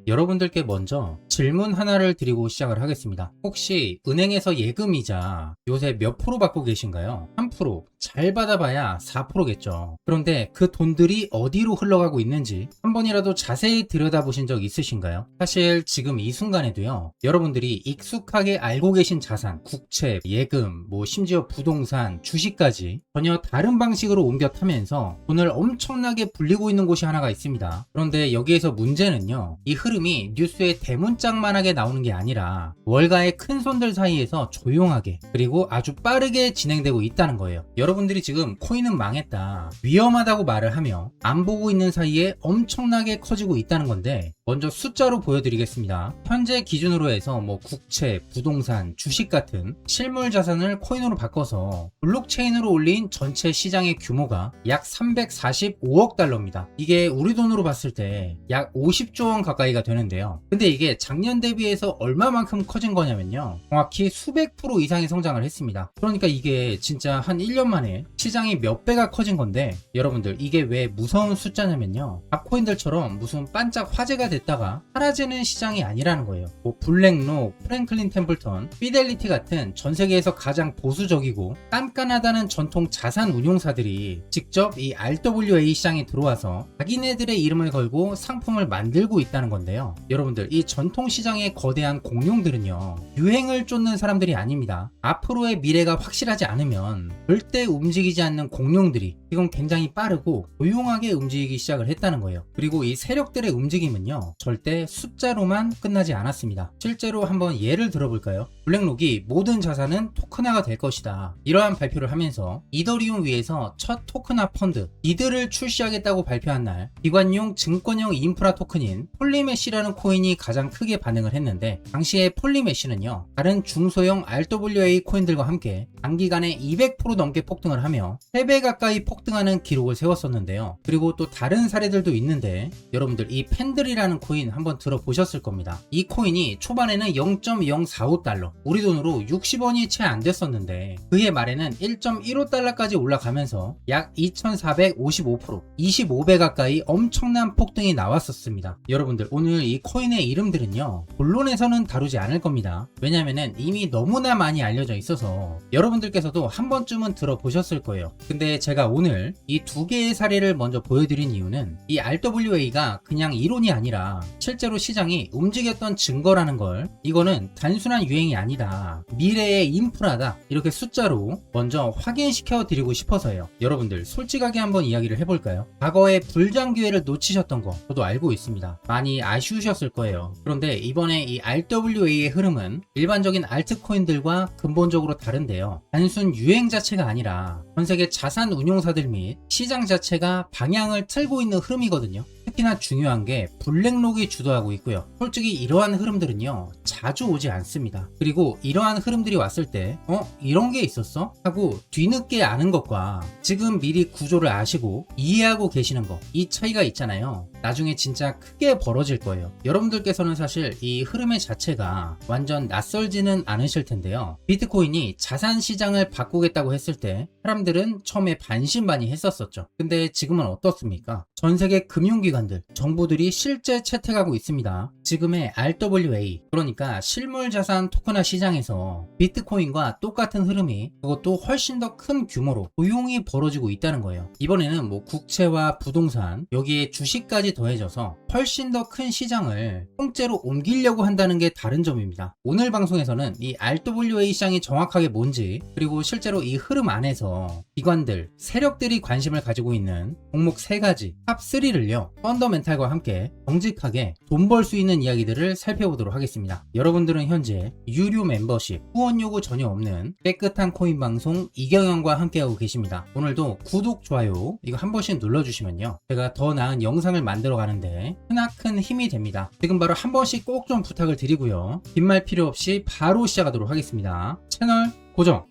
여러분들께 먼저 질문 하나를 드리고 시작을 하겠습니다. 혹시 은행에서 예금이자 요새 몇 프로 받고 계신가요? 3%, 잘 받아봐야 4%겠죠. 그런데 그 돈들이 어디로 흘러가고 있는지 한 번이라도 자세히 들여다보신 적 있으신가요? 사실 지금 이 순간에도요, 여러분들이 익숙하게 알고 계신 자산, 국채, 예금, 심지어 부동산, 주식까지 전혀 다른 방식으로 옮겨 타면서 돈을 엄청나게 불리고 있는 곳이 하나가 있습니다. 그런데 여기에서 문제는요, 이 흐름이 뉴스에 대문짝만하게 나오는 게 아니라 월가의 큰 손들 사이에서 조용하게 그리고 아주 빠르게 진행되고 있다는 거예요. 여러분들이 지금 코인은 망했다, 위험하다고 말을 하며 안 보고 있는 사이에 엄청나게 커지고 있다는 건데, 먼저 숫자로 보여드리겠습니다. 현재 기준으로 해서 국채, 부동산, 주식 같은 실물 자산을 코인으로 바꿔서 블록체인으로 올린 전체 시장의 규모가 약 345억 달러입니다. 이게 우리 돈으로 봤을 때 약 50조 원 가까이가 되는데요. 근데 이게 작년 대비해서 얼마만큼 커진 거냐면요, 정확히 수백 프로 이상의 성장을 했습니다. 그러니까 이게 진짜 한 1년 만에 시장이 몇 배가 커진 건데, 여러분들 이게 왜 무서운 숫자냐면요, 값코인들처럼 무슨 반짝 화제가 됐다가 사라지는 시장이 아니라는 거예요. 블랙록, 프랭클린 템플턴, 피델리티 같은 전 세계에서 가장 보수적이고 깐깐하다는 전통 자산 운용사들이 직접 이 RWA 시장에 들어와서 자기네들의 이름을 걸고 상품을 만들고 있다는 건데요. 여러분들 이 전통 시장의 거대한 공룡들은요, 유행을 쫓는 사람들이 아닙니다. 앞으로의 미래가 확실하지 않으면 절대 움직이지 않는 공룡들이 이건 굉장히 빠르고 조용하게 움직이기 시작을 했다는 거예요. 그리고 이 세력들의 움직임은요, 절대 숫자로만 끝나지 않았습니다. 실제로 한번 예를 들어볼까요? 블랙록이 모든 자산은 토큰화가 될 것이다, 이러한 발표를 하면서 이더리움 위에서 첫 토큰화 펀드 이드를 출시하겠다고 발표한 날, 기관용 증권형 인프라 토큰인 폴리메시라는 코인이 가장 크게 반응을 했는데, 당시에 폴리메시는요, 다른 중소형 RWA 코인들과 함께 단기간에 200% 넘게 폭등을 하며 3배 가까이 폭등하는 기록을 세웠었는데요. 그리고 또 다른 사례들도 있는데, 여러분들 이 팬들이라는 코인 한번 들어보셨을 겁니다. 이 코인이 초반에는 0.045달러, 우리 돈으로 60원이 채 안 됐었는데 그해 말에는 1.15달러까지 올라가면서 약 2455%, 25배 가까이 엄청난 폭등이 나왔었습니다. 여러분들 오늘 이 코인의 이름들은요, 본론에서는 다루지 않을 겁니다. 왜냐면은 이미 너무나 많이 알려져 있어서 여러분들께서도 한 번쯤은 들어보셨을 거예요. 근데 제가 오늘 이 두 개의 사례를 먼저 보여드린 이유는 이 RWA가 그냥 이론이 아니라 실제로 시장이 움직였던 증거라는 걸, 이거는 단순한 유행이 아니다, 미래의 인프라다, 이렇게 숫자로 먼저 확인시켜 드리고 싶어서요. 여러분들 솔직하게 한번 이야기를 해볼까요? 과거에 불장 기회를 놓치셨던 거 저도 알고 있습니다. 많이 아쉬우셨을 거예요. 그런데 이번에 이 RWA의 흐름은 일반적인 알트코인들과 근본적으로 다른데요, 단순 유행 자체가 아니라 전세계 자산 운용사들 및 시장 자체가 방향을 틀고 있는 흐름이거든요. 특히나 중요한 게 블랙록이 주도하고 있고요. 솔직히 이러한 흐름들은요, 자주 오지 않습니다. 그리고 이러한 흐름들이 왔을 때 이런 게 있었어? 하고 뒤늦게 아는 것과 지금 미리 구조를 아시고 이해하고 계시는 거, 이 차이가 있잖아요. 나중에 진짜 크게 벌어질 거예요. 여러분들께서는 사실 이 흐름의 자체가 완전 낯설지는 않으실 텐데요, 비트코인이 자산 시장을 바꾸겠다고 했을 때 사람들은 처음에 반신반의했었었죠. 근데 지금은 어떻습니까? 전 세계 금융기관들, 정부들이 실제 채택하고 있습니다. 지금의 RWA, 그러니까 실물자산 토큰화 시장에서 비트코인과 똑같은 흐름이, 그것도 훨씬 더 큰 규모로 조용히 벌어지고 있다는 거예요. 이번에는 국채와 부동산, 여기에 주식까지 더해져서 훨씬 더 큰 시장을 통째로 옮기려고 한다는 게 다른 점입니다. 오늘 방송에서는 이 RWA 시장이 정확하게 뭔지, 그리고 실제로 이 흐름 안에서 기관들, 세력들이 관심을 가지고 있는 종목 3가지, 탑3를요, 펀더멘탈과 함께 정직하게 돈 벌 수 있는 이야기들을 살펴보도록 하겠습니다. 여러분들은 현재 유료 멤버십, 후원 요구 전혀 없는 깨끗한 코인 방송 이경영과 함께하고 계십니다. 오늘도 구독, 좋아요 이거 한 번씩 눌러주시면요, 제가 더 나은 영상을 만들어 가는데 크나큰 힘이 됩니다. 지금 바로 한 번씩 꼭 좀 부탁을 드리고요, 긴 말 필요 없이 바로 시작하도록 하겠습니다. 채널 고정!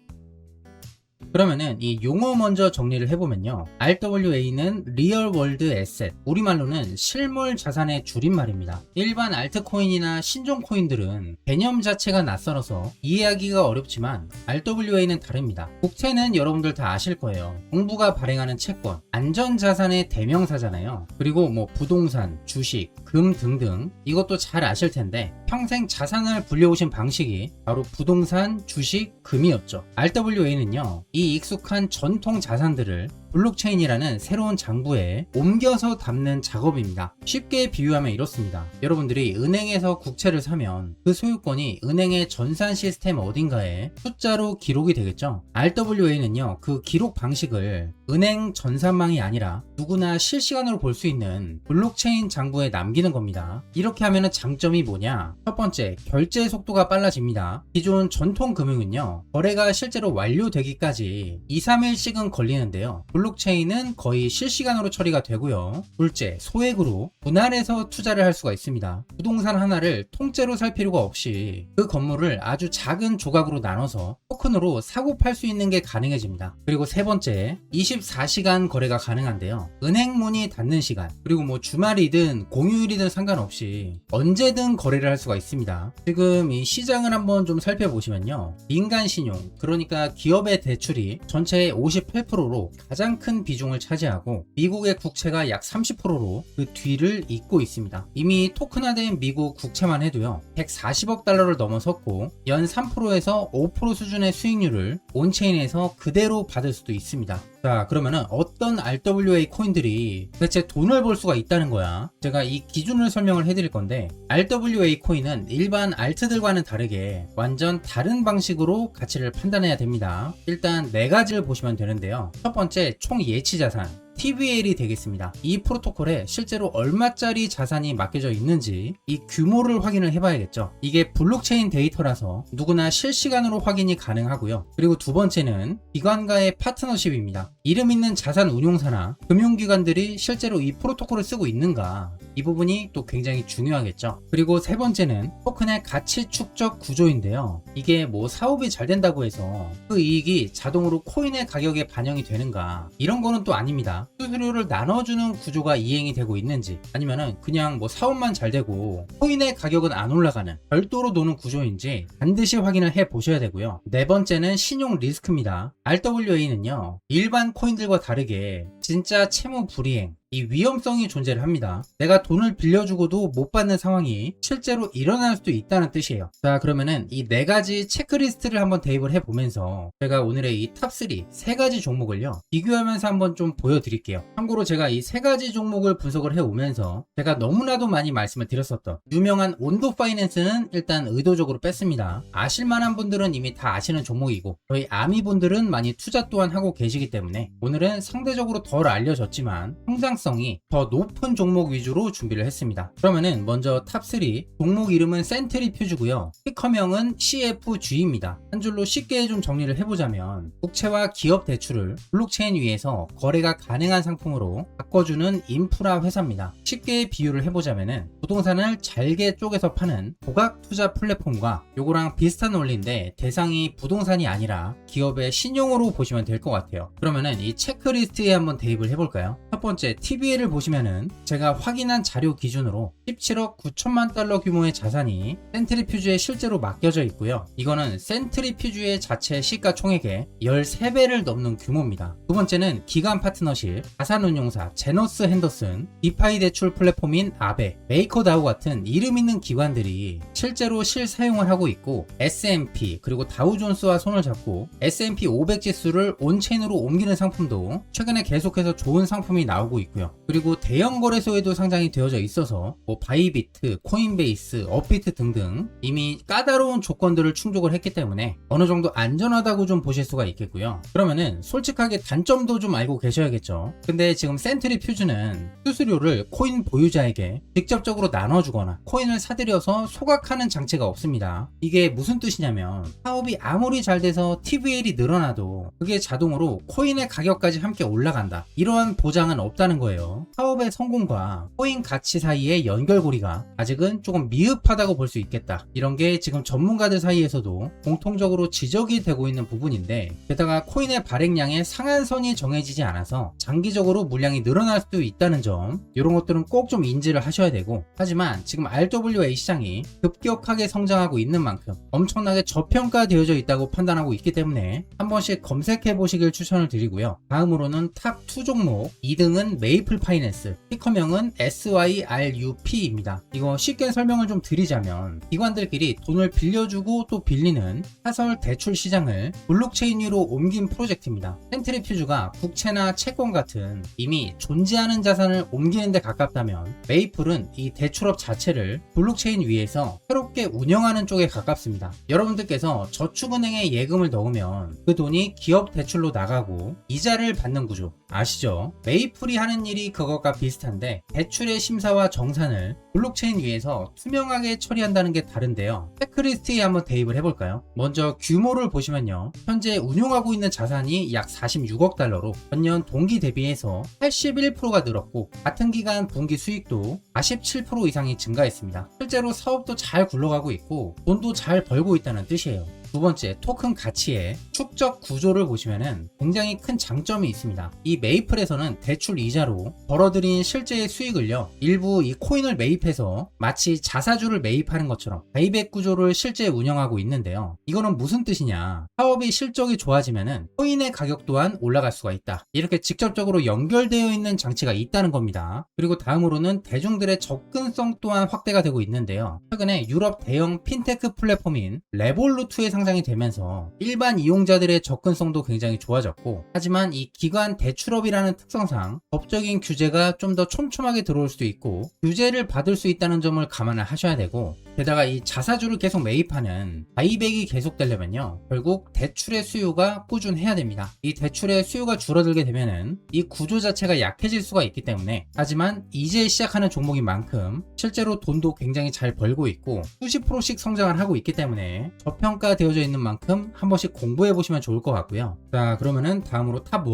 그러면은 이 용어 먼저 정리를 해보면요. RWA는 리얼 월드 에셋, 우리말로는 실물 자산의 줄임말입니다. 일반 알트코인이나 신종 코인들은 개념 자체가 낯설어서 이해하기가 어렵지만 RWA는 다릅니다. 국채는 여러분들 다 아실 거예요. 정부가 발행하는 채권, 안전자산의 대명사잖아요. 그리고 뭐 부동산, 주식, 금 등등 이것도 잘 아실 텐데 평생 자산을 불려오신 방식이 바로 부동산, 주식, 금이었죠. RWA는요, 이 익숙한 전통 자산들을 블록체인이라는 새로운 장부에 옮겨서 담는 작업입니다. 쉽게 비유하면 이렇습니다. 여러분들이 은행에서 국채를 사면 그 소유권이 은행의 전산 시스템 어딘가에 숫자로 기록이 되겠죠. RWA는요, 그 기록 방식을 은행 전산망이 아니라 누구나 실시간으로 볼 수 있는 블록체인 장부에 남기는 겁니다. 이렇게 하면 장점이 뭐냐? 첫 번째, 결제 속도가 빨라집니다. 기존 전통 금융은요, 거래가 실제로 완료되기까지 2-3일씩은 걸리는데요. 블록체인은 거의 실시간으로 처리가 되고요. 둘째, 소액으로 분할해서 투자를 할 수가 있습니다. 부동산 하나를 통째로 살 필요가 없이 그 건물을 아주 작은 조각으로 나눠서 토큰으로 사고 팔 수 있는 게 가능해집니다. 그리고 세 번째, 24시간 거래가 가능한데요. 은행 문이 닫는 시간, 그리고 뭐 주말이든 공휴일이든 상관없이 언제든 거래를 할 수가 있습니다. 지금 이 시장을 한번 좀 살펴보시면요. 민간 신용, 그러니까 기업의 대출이 전체의 58%로 가장 큰 비중을 차지하고 미국의 국채가 약 30%로 그 뒤를 잇고 있습니다. 이미 토큰화된 미국 국채만 해도요, 140억 달러를 넘어섰고 연 3%에서 5% 수준의 수익률을 온체인에서 그대로 받을 수도 있습니다. 자, 그러면은 어떤 RWA 코인들이 대체 돈을 벌 수가 있다는 거야? 제가 이 기준을 설명을 해드릴 건데, RWA 코인은 일반 알트들과는 다르게 완전 다른 방식으로 가치를 판단해야 됩니다. 일단 네 가지를 보시면 되는데요. 첫 번째, 총 예치 자산, TVL이 되겠습니다. 이 프로토콜에 실제로 얼마짜리 자산이 맡겨져 있는지 이 규모를 확인을 해봐야겠죠. 이게 블록체인 데이터라서 누구나 실시간으로 확인이 가능하고요. 그리고 두 번째는 기관과의 파트너십입니다. 이름 있는 자산 운용사나 금융기관들이 실제로 이 프로토콜을 쓰고 있는가, 이 부분이 또 굉장히 중요하겠죠. 그리고 세 번째는 토큰의 가치 축적 구조인데요. 이게 뭐 사업이 잘 된다고 해서 그 이익이 자동으로 코인의 가격에 반영이 되는가, 이런 거는 또 아닙니다. 수수료를 나눠주는 구조가 이행이 되고 있는지, 아니면은 그냥 뭐 사업만 잘 되고 코인의 가격은 안 올라가는 별도로 노는 구조인지 반드시 확인을 해 보셔야 되고요. 네 번째는 신용 리스크입니다. RWA는요, 일반 코인들과 다르게 진짜 채무 불이행, 이 위험성이 존재를 합니다. 내가 돈을 빌려주고도 못 받는 상황이 실제로 일어날 수도 있다는 뜻이에요. 자, 그러면은 이 네 가지 체크리스트를 한번 대입을 해보면서 제가 오늘의 이 탑3 세 가지 종목을요, 비교하면서 한번 좀 보여드릴게요. 참고로 제가 이 세 가지 종목을 분석을 해오면서 제가 너무나도 많이 말씀을 드렸었던 유명한 온도 파이낸스는 일단 의도적으로 뺐습니다. 아실만한 분들은 이미 다 아시는 종목이고, 저희 아미 분들은 많이 투자 또한 하고 계시기 때문에 오늘은 상대적으로 덜 알려졌지만 성장성이 더 높은 종목 위주로 준비를 했습니다. 그러면은 먼저 탑3, 종목 이름은 센트리퓨즈고요. 티커명은 CFG입니다. 한 줄로 쉽게 좀 정리를 해보자면 국채와 기업 대출을 블록체인 위에서 거래가 가능한 상품으로 바꿔주는 인프라 회사입니다. 쉽게 비유를 해보자면은 부동산을 잘게 쪼개서 파는 고각 투자 플랫폼과 요거랑 비슷한 원리인데 대상이 부동산이 아니라 기업의 신용으로 보시면 될 것 같아요. 그러면은 이 체크리스트에 한번 대입을 해볼까요? 첫 번째, TVL을 보시면은 제가 확인한 자료 기준으로 17억 9천만 달러 규모의 자산이 센트리퓨즈에 실제로 맡겨져 있고요. 이거는 센트리퓨즈의 자체 시가총액의 13배를 넘는 규모입니다. 두 번째는 기관 파트너십, 자산운용사 제너스 핸더슨, 디파이 대출 플랫폼인 아베, 메이커다오 같은 이름 있는 기관들이 실제로 실사용을 하고 있고, S&P 그리고 다우존스와 손을 잡고 S&P 500 지수를 온체인으로 옮기는 상품도 최근에 계속해서 좋은 상품이 나오고 있고요. 그리고 대형 거래소에도 상장이 되어져 있어서 뭐 바이비트, 코인베이스, 업비트 등등 이미 까다로운 조건들을 충족을 했기 때문에 어느 정도 안전하다고 좀 보실 수가 있겠고요. 그러면은 솔직하게 단점도 좀 알고 계셔야겠죠. 근데 지금 센트리퓨즈는 수수료를 코인 보유자에게 직접적으로 나눠주거나 코인을 사들여서 소각하는 장치가 없습니다. 이게 무슨 뜻이냐면 사업이 아무리 잘 돼서 TVL이 늘어나도 그게 자동으로 코인의 가격까지 함께 올라간다, 이러한 보장은 없다는 거예요. 사업의 성공과 코인 가치 사이의 연결고리가 아직은 조금 미흡하다고 볼 수 있겠다. 이런 게 지금 전문가들 사이에서도 공통적으로 지적이 되고 있는 부분인데, 게다가 코인의 발행량의 상한선이 정해지지 않아서 장기적으로 물량이 늘어날 수도 있다는 점, 이런 것들은 꼭 좀 인지를 하셔야 되고, 하지만 지금 RWA 시장이 급격하게 성장하고 있는 만큼 엄청나게 저평가되어져 있다고 판단하고 있기 때문에 한 번씩 검색해 보시길 추천을 드리고요. 다음으로는 탑 2 종목, 2등은 메이플 파이낸스, 티커명은 SYRUP입니다. 이거 쉽게 설명을 좀 드리자면, 기관들끼리 돈을 빌려주고 또 빌리는 사설 대출 시장을 블록체인으로 옮긴 프로젝트입니다. 센트리퓨즈가 국채나 채권 같은 이미 존재하는 자산을 옮기는 데 가깝다면, 메이플은 이 대출업 자체를 블록체인 위에서 새롭게 운영하는 쪽에 가깝습니다. 여러분들께서 저축은행에 예금을 넣으면 그 돈이 기업 대출로 나가고 이자를 받는 구조 아시죠? 메이플이 하는 일이 그것과 비슷한데, 대출의 심사와 정산을 블록체인 위에서 투명하게 처리한다는 게 다른데요. 체크리스트에 한번 대입을 해볼까요? 먼저 규모를 보시면요, 현재 운용하고 있는 자산이 약 46억 달러로 전년 동기 대비해서 81%가 늘었고, 같은 기간 분기 수익도 47% 이상이 증가했습니다. 실제로 사업도 잘 굴러가고 있고 돈도 잘 벌고 있다는 뜻이에요. 두 번째, 토큰 가치의 축적 구조를 보시면은 굉장히 큰 장점이 있습니다. 이 메이플에서는 대출 이자로 벌어들인 실제의 수익을요, 일부 이 코인을 매입해서 마치 자사주를 매입하는 것처럼 바이백 구조를 실제 운영하고 있는데요. 이거는 무슨 뜻이냐? 사업의 실적이 좋아지면은 코인의 가격 또한 올라갈 수가 있다. 이렇게 직접적으로 연결되어 있는 장치가 있다는 겁니다. 그리고 다음으로는 대중들의 접근성 또한 확대가 되고 있는데요. 최근에 유럽 대형 핀테크 플랫폼인 레볼루트의 상장이 되면서 일반 이용자들의 접근성도 굉장히 좋아졌고, 하지만 이 기관 대출업이라는 특성상 법적인 규제가 좀 더 촘촘하게 들어올 수도 있고 규제를 받을 수 있다는 점을 감안을 하셔야 되고, 게다가 이 자사주를 계속 매입하는 바이백이 계속되려면요, 결국 대출의 수요가 꾸준해야 됩니다. 이 대출의 수요가 줄어들게 되면은 이 구조 자체가 약해질 수가 있기 때문에, 하지만 이제 시작하는 종목인 만큼 실제로 돈도 굉장히 잘 벌고 있고 수십 프로씩 성장을 하고 있기 때문에 저평가되어져 있는 만큼 한 번씩 공부해 보시면 좋을 것 같고요. 자, 그러면은 다음으로 탑 1,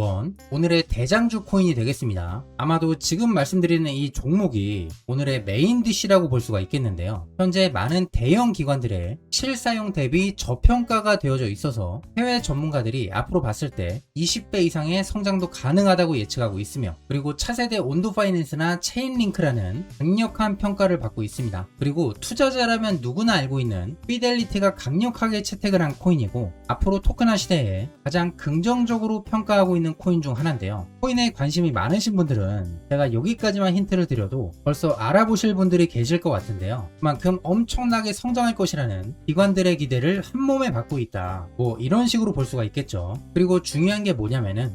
오늘의 대장주 코인이 되겠습니다. 아마도 지금 말씀드리는 이 종목이 오늘의 메인 디시라고 볼 수가 있겠는데요. 현재 많은 대형 기관들의 실사용 대비 저평가가 되어져 있어서 해외 전문가들이 앞으로 봤을 때 20배 이상의 성장도 가능하다고 예측하고 있으며, 그리고 차세대 온도 파이낸스나 체인링크라는 강력한 평가를 받고 있습니다. 그리고 투자자라면 누구나 알고 있는 피델리티가 강력하게 채택을 한 코인이고, 앞으로 토큰화 시대에 가장 긍정적으로 평가하고 있는 코인 중 하나인데요. 코인에 관심이 많으신 분들은 제가 여기까지만 힌트를 드려도 벌써 알아보실 분들이 계실 것 같은데요. 그만큼 엄청나게 성장할 것이라는 기관들의 기대를 한 몸에 받고 있다, 뭐 이런 식으로 볼 수가 있겠죠. 그리고 중요한 게 뭐냐면은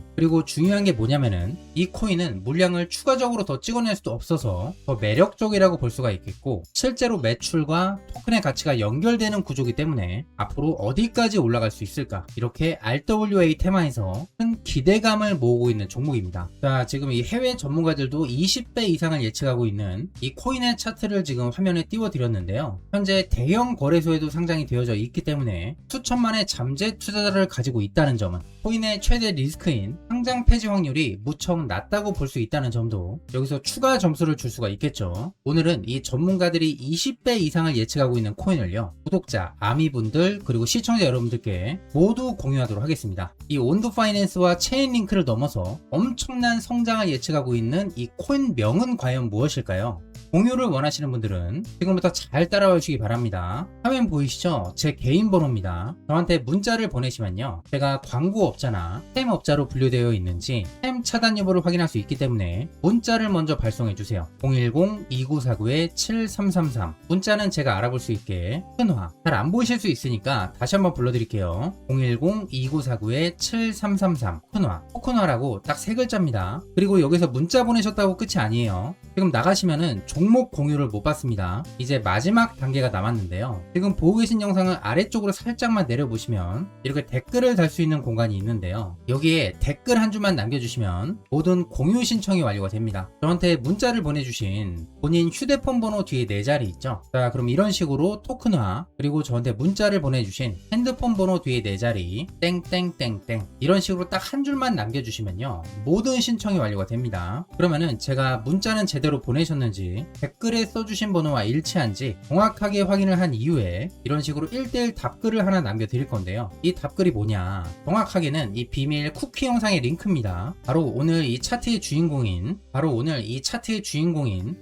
이 코인은 물량을 추가적으로 더 찍어낼 수도 없어서 더 매력적이라고 볼 수가 있겠고, 실제로 매출과 토큰의 가치가 연결되는 구조이기 때문에 앞으로 어디까지 올라갈 수 있을까, 이렇게 RWA 테마에서 큰 기대감을 모으고 있는 종목입니다. 자, 지금 이 해외 전문가들도 20배 이상을 예측하고 있는 이 코인의 차트를 지금 화면에 띄워드렸는데요. 현재 대형 거래소에도 상장이 되어져 있기 때문에 수천만의 잠재 투자자를 가지고 있다는 점은 코인의 최대 리스크인 상장 폐지 확률이 무척 낮다고 볼 수 있다는 점도 여기서 추가 점수를 줄 수가 있겠죠. 오늘은 이 전문가들이 20배 이상을 예측하고 있는 코인을요, 구독자, 아미분들, 그리고 시청자 여러분들께 모두 공유하도록 하겠습니다. 이 온도 파이낸스와 체인링크를 넘어서 엄청난 성장을 예측하고 있는 이 코인명은 과연 무엇일까요? 공유를 원하시는 분들은 지금부터 잘 따라와 주시기 바랍니다. 화면 보이시죠? 제 개인 번호입니다. 저한테 문자를 보내시면요, 제가 광고업자나 스팸업자로 분류되어 있는지 스팸 차단 여부를 확인할 수 있기 때문에 문자를 먼저 발송해주세요. 010-2949-7333, 문자는 제가 알아볼 수 있게 큰화, 잘 안 보이실 수 있으니까 다시 한번 불러드릴게요. 010-2949-7333, 큰화, 토큰화라고 딱 3글자입니다. 그리고 여기서 문자 보내셨다고 끝이 아니에요. 지금 나가시면은 종목 공유를 못 받습니다. 이제 마지막 단계가 남았는데요. 지금 보고 계신 영상을 아래쪽으로 살짝만 내려보시면 이렇게 댓글을 달 수 있는 공간이 있는데요. 여기에 댓글 한 줄만 남겨주시면 모든 공유 신청이 완료가 됩니다. 저한테 문자를 보내주신 본인 휴대폰 번호 뒤에 4자리 있죠. 자, 그럼 이런 식으로 토큰화, 그리고 저한테 문자를 보내주신 핸드폰 번호 뒤에 4자리 땡땡땡땡 이런 식으로 딱 한 줄만 남겨주시면요, 모든 신청이 완료가 됩니다. 그러면은 제가 문자는 제대로 보내셨는지, 댓글에 써주신 번호와 일치한지 정확하게 확인을 한 이후에 이런 식으로 1대1 답글을 하나 남겨드릴 건데요. 이 답글이 뭐냐, 정확하게는 이 비밀 쿠키 영상의 링크입니다. 바로 오늘 이 차트의 주인공인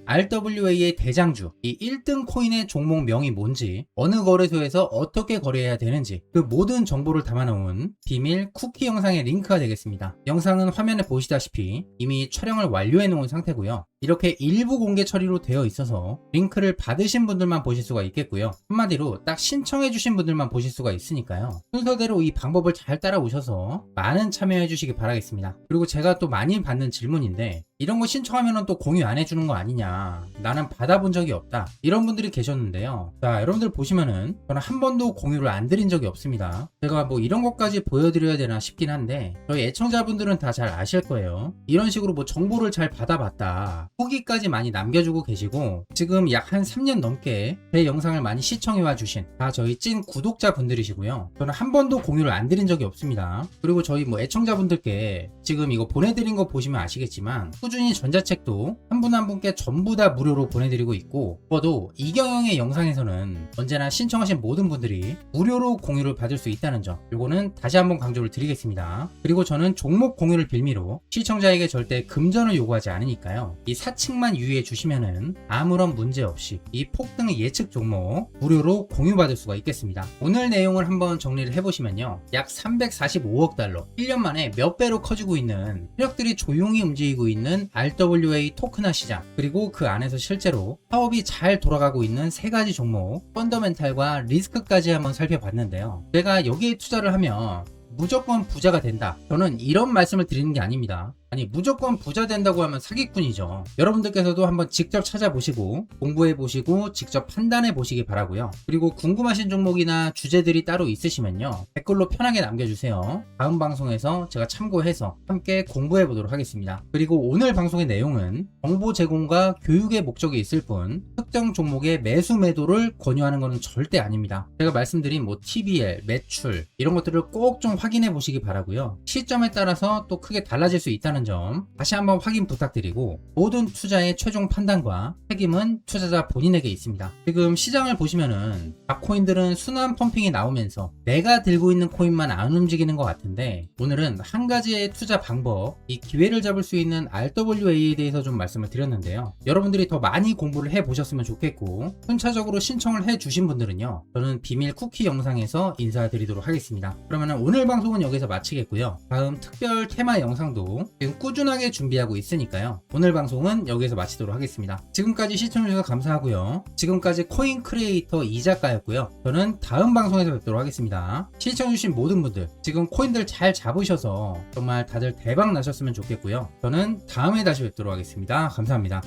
RWA의 대장주, 이 1등 코인의 종목명이 뭔지, 어느 거래소에서 어떻게 거래해야 되는지 그 모든 정보를 담아놓은 비밀 쿠키 영상의 링크가 되겠습니다. 영상은 화면에 보시다시피 이미 촬영을 완료해 놓은 상태고요. 이렇게 일부 공개 처리로 되어 있어서 링크를 받으신 분들만 보실 수가 있겠고요. 한마디로 딱 신청해 주신 분들만 보실 수가 있으니까요. 순서대로 이 방법을 잘 따라오셔서 많은 참여해 주시기 바라겠습니다. 그리고 제가 또 많이 받는 질문인데, 이런 거 신청하면 또 공유 안 해주는 거 아니냐, 나는 받아본 적이 없다, 이런 분들이 계셨는데요. 자, 여러분들 보시면은 저는 한 번도 공유를 안 드린 적이 없습니다. 제가 뭐 이런 것까지 보여드려야 되나 싶긴 한데, 저희 애청자분들은 다 잘 아실 거예요. 이런 식으로 뭐 정보를 잘 받아봤다, 후기까지 많이 남겨주고 계시고, 지금 약 한 3년 넘게 제 영상을 많이 시청해와 주신 다 저희 찐 구독자분들이시고요. 저는 한 번도 공유를 안 드린 적이 없습니다. 그리고 저희 뭐 애청자분들께 지금 이거 보내드린 거 보시면 아시겠지만, 꾸준히 전자책도 한 분 한 분께 전부 다 무료로 보내드리고 있고, 적어도 이경영의 영상에서는 언제나 신청하신 모든 분들이 무료로 공유를 받을 수 있다는 점, 요거는 다시 한번 강조를 드리겠습니다. 그리고 저는 종목 공유를 빌미로 시청자에게 절대 금전을 요구하지 않으니까요. 이 사칙만 유의해 주시면은 아무런 문제 없이 이 폭등 예측 종목 무료로 공유받을 수가 있겠습니다. 오늘 내용을 한번 정리를 해보시면요, 약 345억 달러, 1년 만에 몇 배로 커지고 있는, 세력들이 조용히 움직이고 있는 RWA 토큰화 시장, 그리고 그 안에서 실제로 사업이 잘 돌아가고 있는 3가지 종목, 펀더멘탈과 리스크까지 한번 살펴봤는데요. 제가 여기에 투자를 하면 무조건 부자가 된다, 저는 이런 말씀을 드리는 게 아닙니다. 아니, 무조건 부자 된다고 하면 사기꾼이죠. 여러분들께서도 한번 직접 찾아보시고 공부해보시고 직접 판단해보시기 바라고요. 그리고 궁금하신 종목이나 주제들이 따로 있으시면요, 댓글로 편하게 남겨주세요. 다음 방송에서 제가 참고해서 함께 공부해보도록 하겠습니다. 그리고 오늘 방송의 내용은 정보 제공과 교육의 목적이 있을 뿐 특정 종목의 매수 매도를 권유하는 것은 절대 아닙니다. 제가 말씀드린 뭐 TBL, 매출 이런 것들을 꼭 좀 확인해 보시기 바라고요. 시점에 따라서 또 크게 달라질 수 있다는 점 다시 한번 확인 부탁드리고, 모든 투자의 최종 판단과 책임은 투자자 본인에게 있습니다. 지금 시장을 보시면은 각 코인들은 순환 펌핑이 나오면서 내가 들고 있는 코인만 안 움직이는 것 같은데, 오늘은 한 가지의 투자 방법, 이 기회를 잡을 수 있는 RWA에 대해서 좀 말씀을 드렸는데요. 여러분들이 더 많이 공부를 해 보셨으면 좋겠고, 순차적으로 신청을 해 주신 분들은요, 저는 비밀 쿠키 영상에서 인사드리도록 하겠습니다. 그러면 오늘 방송은 여기서 마치겠고요. 다음 특별 테마 영상도 지금 꾸준하게 준비하고 있으니까요. 오늘 방송은 여기서 마치도록 하겠습니다. 지금까지 시청해주셔서 감사하고요. 지금까지 코인 크리에이터 이작가였고요. 저는 다음 방송에서 뵙도록 하겠습니다. 시청해주신 모든 분들, 지금 코인들 잘 잡으셔서 정말 다들 대박 나셨으면 좋겠고요. 저는 다음에 다시 뵙도록 하겠습니다. 감사합니다.